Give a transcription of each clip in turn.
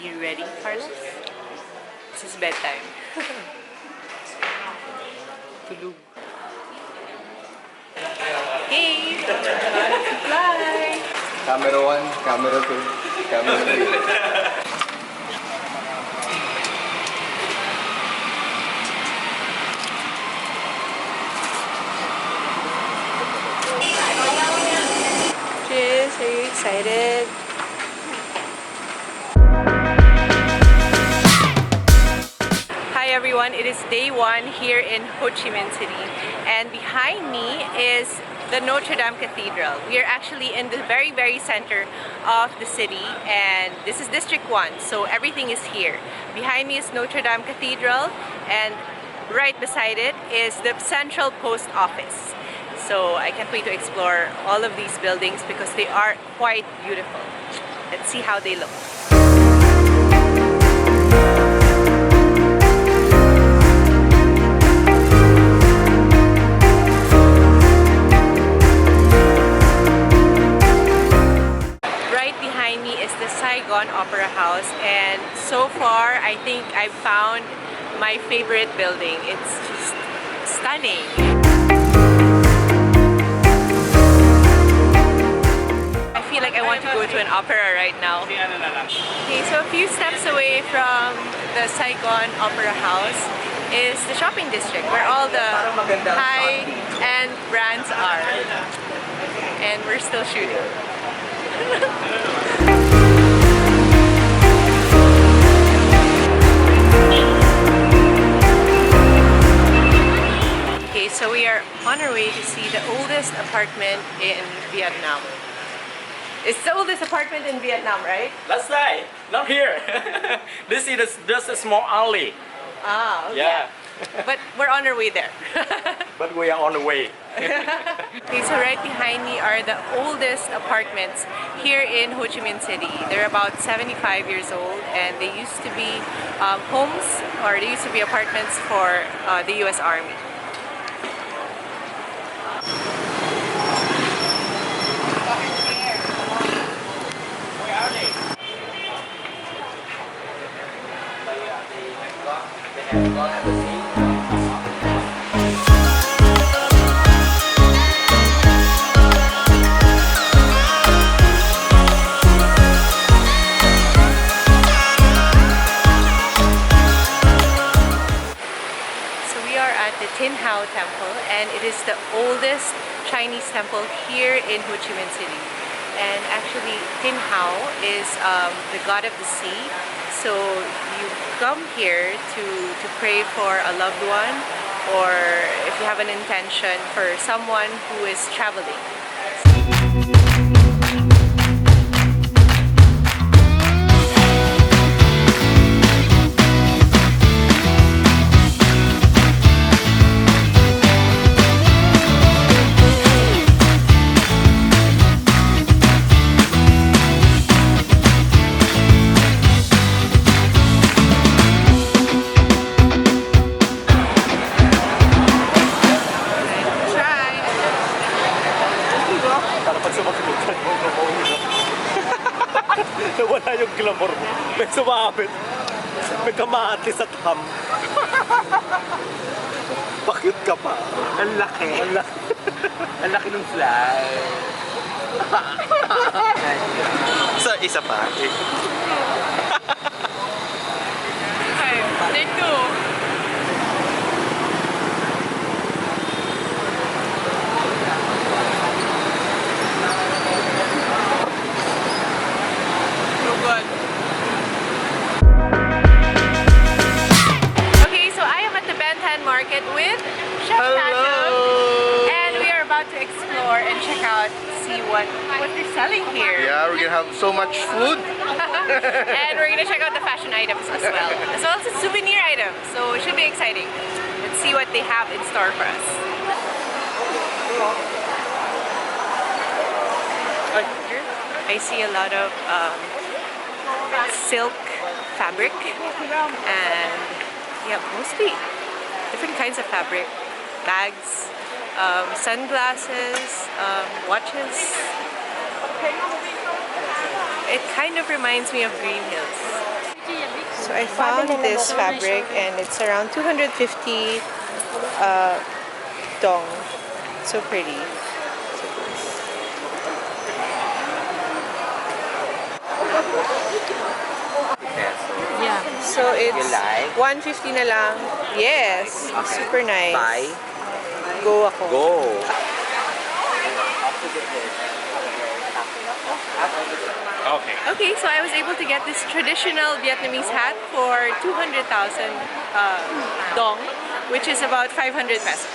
you ready, Carlos? This is bedtime. Tulog. Hey! Fly! Camera 1, camera 2, camera 3. Cheers, are you excited? Hi everyone, it is day one here in Ho Chi Minh City, and behind me is the Notre Dame Cathedral. We are actually in the very center of the city, and this is District 1, so everything is here. Behind me is Notre Dame Cathedral, and right beside it is the Central Post Office. So I can't wait to explore all of these buildings because they are quite beautiful. Let's see how they look. Right behind me is the Saigon Opera House, and so far I think I've found my favorite building. It's just stunning. I feel like I want to go to an opera right now. Okay, so a few steps away from the Saigon Opera House is the shopping district where all the high-end brands are. And we're still shooting. Okay, so we are on our way to see the oldest apartment in Vietnam. It's the oldest apartment in Vietnam, right? Let's say, not here. This is just a small alley. Ah, okay. Yeah. But we're on our way there. But we are on the way. Okay, so right behind me are the oldest apartments here in Ho Chi Minh City. They're about 75 years old, and they used to be homes, or they used to be apartments for the US Army. Temple, and it is the oldest Chinese temple here in Ho Chi Minh City. And actually, Tin Hao is the god of the sea. So you come here to pray for a loved one, or if you have an intention for someone who is traveling. Nawala yung glamour mo. May sumabit. May kamatis at ham. Pakit ka pa. Ang laki. Ang laki. Ang laki ng fly. Isa pa. Okay, take two. Market with Chef Tandem, and we are about to explore and check out, see what they're selling here. Yeah, we're gonna have so much food. And we're gonna check out the fashion items as well as the souvenir items. So it should be exciting. Let's see what they have in store for us. I see a lot of silk fabric, and yeah, mostly different kinds of fabric, bags, sunglasses, watches. It kind of reminds me of Green Hills. So I found this fabric and it's around 250 dong. So pretty. So nice. Yeah. So it's 150 na lang. Yes. Super nice. Buy. Go ako. Go. Okay. Okay, so I was able to get this traditional Vietnamese hat for 200,000 dong, which is about 500 pesos.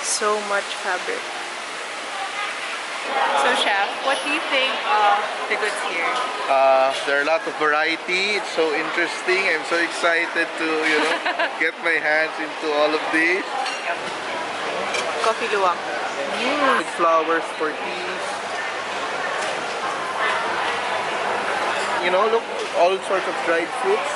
So much fabric. So chef, what do you think of the goods here? There are a lot of variety. It's so interesting. I'm so excited to, get my hands into all of these. Coffee luwak. Flowers for teas. Look, all sorts of dried fruits.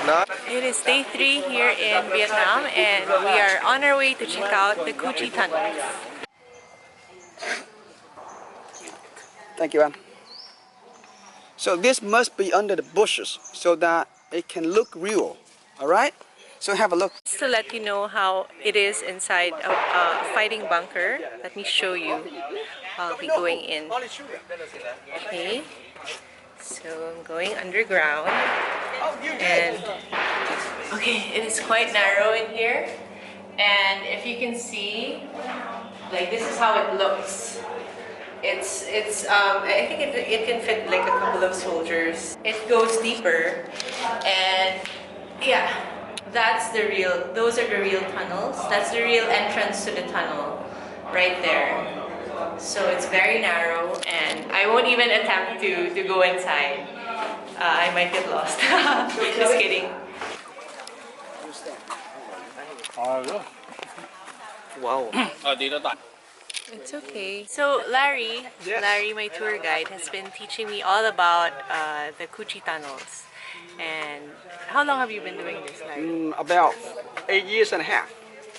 Wow. It is day 3 here in Vietnam and we are on our way to check out the Ho Chi tunnels. Thank you, Anne. So this must be under the bushes so that it can look real. All right? So have a look. Just to let you know how it is inside a fighting bunker, let me show you. I'll be going in. Okay. So I'm going underground. And okay, it is quite narrow in here. And if you can see, like this is how it looks. I think it can fit like a couple of soldiers. It goes deeper, and yeah, those are the real tunnels. That's the real entrance to the tunnel, right there. So it's very narrow, and I won't even attempt to go inside. I might get lost. Just kidding. Wow. It's okay. So Larry, my tour guide, has been teaching me all about the Ho Chi tunnels. And how long have you been doing this, Larry? About 8 years and a half.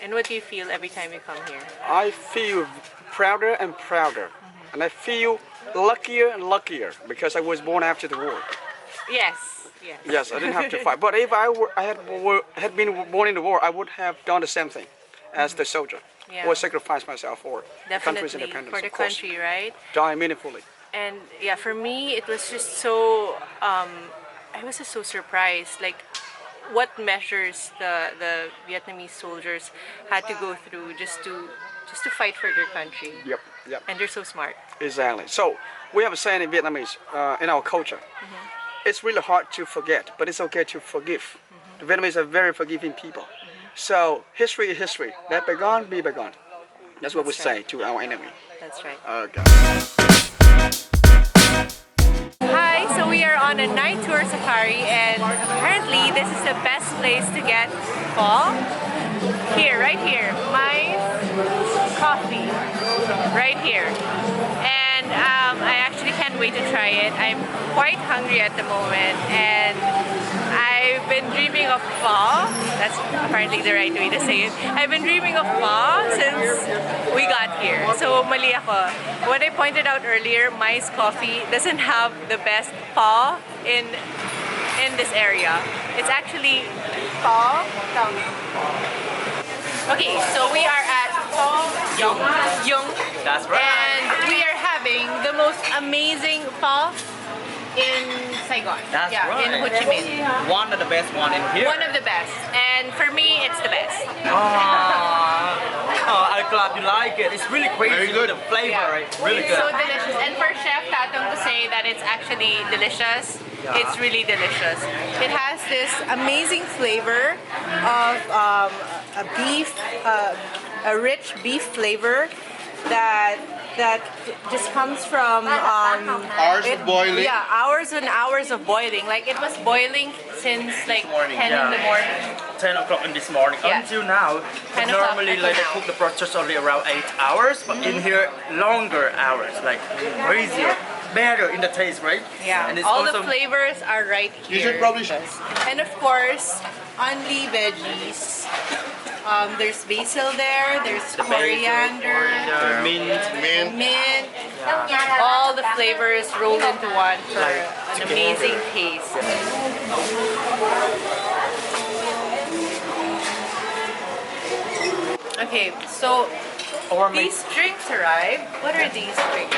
And what do you feel every time you come here? I feel prouder and prouder. And I feel luckier and luckier because I was born after the war. Yes. Yes. Yes, I didn't have to fight. But if I had been born in the war, I would have done the same thing as the soldier. Yeah. Or sacrifice myself for country's Definitely independence. for the of course. country, right? Die meaningfully. And yeah, for me, it was just so. I was just so surprised, like what measures the Vietnamese soldiers had to go through just to fight for their country. Yep, yep. And they're so smart. Exactly. So we have a saying in Vietnamese, in our culture. It's really hard to forget, but it's okay to forgive. The Vietnamese are very forgiving people. So history is history. Let bygone be bygone. That's what we say to our enemy. That's right. Okay. Hi, so we are on a night tour safari, and apparently this is the best place to get fall. Here, right here, my coffee, right here. And I actually can't wait to try it. I'm quite hungry at the moment, and I've been dreaming of pho. That's apparently the right way to say it. I've been dreaming of pho since we got here. So mali ako. What I pointed out earlier, Mai's Coffee doesn't have the best pho in this area. It's actually pho. Okay, so we are at Pho Yung. That's right. And we are having the most amazing pho in Saigon. That's right. In Ho Chi Minh. One of the best one in here. One of the best. And for me, it's the best. I'm glad you like it. It's really crazy. Very good. The flavor, right? Really It's good. so delicious. And for Chef Tatong to say that it's actually delicious, it's really delicious. It has this amazing flavor of a beef, a rich beef flavor that just comes from Hours of boiling. Yeah, hours and hours of boiling. Like it was boiling since like 10 in the morning. 10 o'clock in this morning Yeah. until now. 10 o'clock Normally, until like they now. cook the process only around 8 hours, but in here longer hours, like crazier, better in the taste, right? Yeah, and it's all also the flavors are right here. You should probably And of course, only veggies. There's basil there. There's coriander, Mint. mint. All the flavors rolled into one for an amazing taste. Okay, so these drinks arrived. What are these drinks?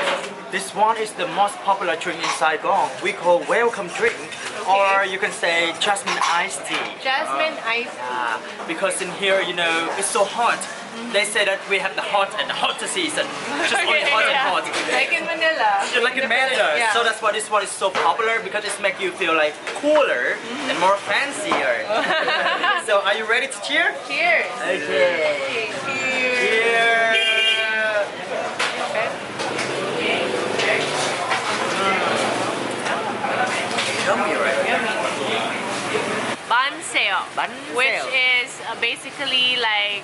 This one is the most popular drink in Saigon. We call welcome drink, or you can say jasmine iced tea. Jasmine iced tea. Because in here, you know, it's so hot. They say that we have the hot and the hottest season. Just only hot and hot. Like in Manila. Like in Manila. Yeah. So that's why this one is so popular, because it's make you feel like cooler and more fancier. So are you ready to cheer? Cheers. Okay. Cheers. Cheers. Yummy, right? Banseo, Banseo. which is basically like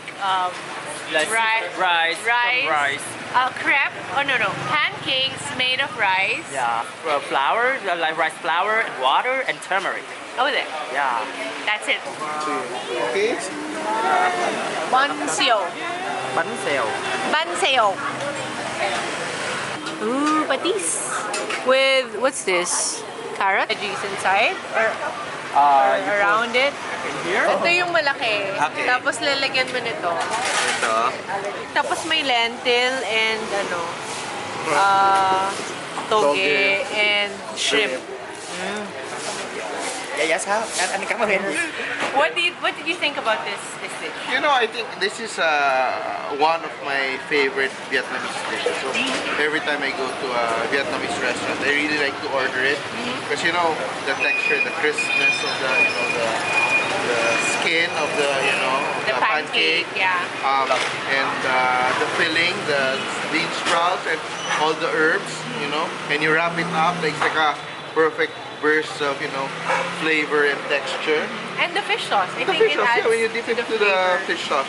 Like rice, rice. crepe. Oh no, pancakes made of rice. Yeah, flour, like rice flour and water and turmeric. Oh, there. Yeah. That's it. Okay. Banseo. Banseo. Banseo. Ooh, patis. With what's this? Carrot? Veggies inside or around it? In here? Ito yung malaki. Okay. Tapos lalagyan mo nito. Ito. Tapos may lentil and toge and shrimp. Yeah, yes, how? And come in. What did you think about this dish? You know, I think this is one of my favorite Vietnamese dishes. So every time I go to a Vietnamese restaurant, I really like to order it because you know the texture, the crispness of the the skin of the The pancake, yeah. And the filling, the bean sprouts, and all the herbs, and you wrap it up like a perfect burst of flavor and texture. And the fish sauce. I The think fish it sauce, adds yeah, when you dip to into the flavor. fish sauce,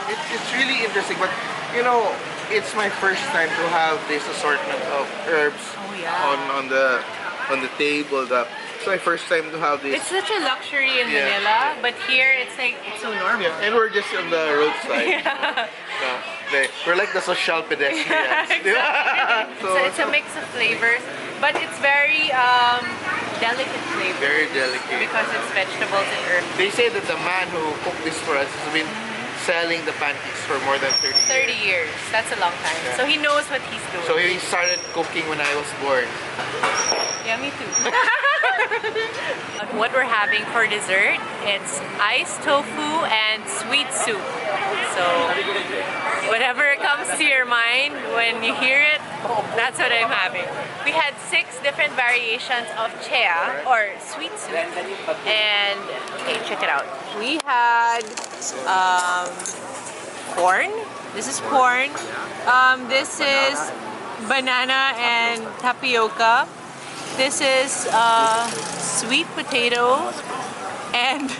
it's really interesting. But it's my first time to have this assortment of herbs on the table. It's my first time to have this. It's such a luxury in Yeah. Manila, but here it's like it's so normal. Yeah, and we're just on the roadside. We're like the social pedestrians. So it's a mix of flavors, but it's very delicate flavor Very delicate. because it's vegetables and herbs. They say that the man who cooked this for us has been selling the pancakes for more than 30 years. 30 years. That's a long time. Yeah. So he knows what he's doing. So he started cooking when I was born. Yeah, me too. What we're having for dessert, it's iced tofu and sweet soup. So whatever comes to your mind when you hear it, that's what I'm having. We had 6 different variations of chea or sweet soup. And okay, check it out. We had corn. This is corn. This is banana and tapioca. This is sweet potato and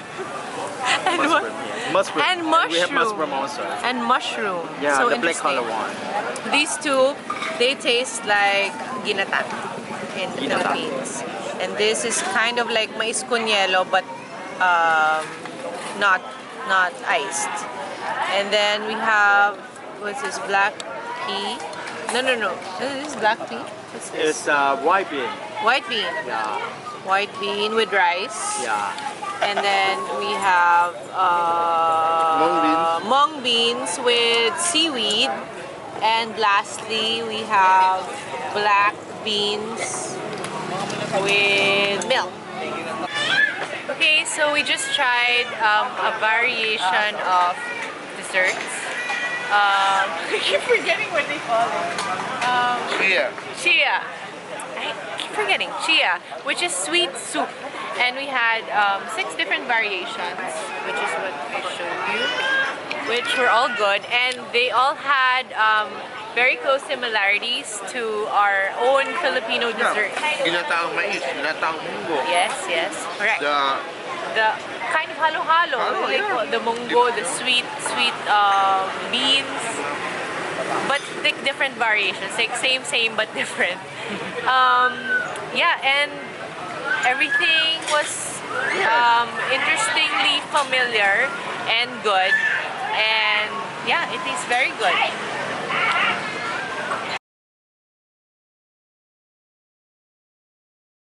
what? Mushroom. And mushroom. We have mushroom also. And mushroom. Yeah, So the black interesting. color one. These two, they taste like ginatan in the Ginatan. Philippines. And this is kind of like mais con hielo, but not iced. And then we have what's this, black pea? No. This is black pea. What's this? It's white bean. White bean. Yeah. White bean with rice. Yeah. And then we have mung beans with seaweed. And lastly, we have black beans with milk. Okay, so we just tried a variation of desserts. I keep forgetting what they call it. Chia. I keep forgetting. Chia, which is sweet soup. And we had 6 different variations, which is what I showed you, which were all good. And they all had very close similarities to our own Filipino dessert. Ginataang mais, ginataang munggo. Yes, correct. The kind of halo-halo, like the mungo, the sweet beans, but like different variations, like same but different. Yeah, and everything was interestingly familiar and good. and yeah, it tastes very good.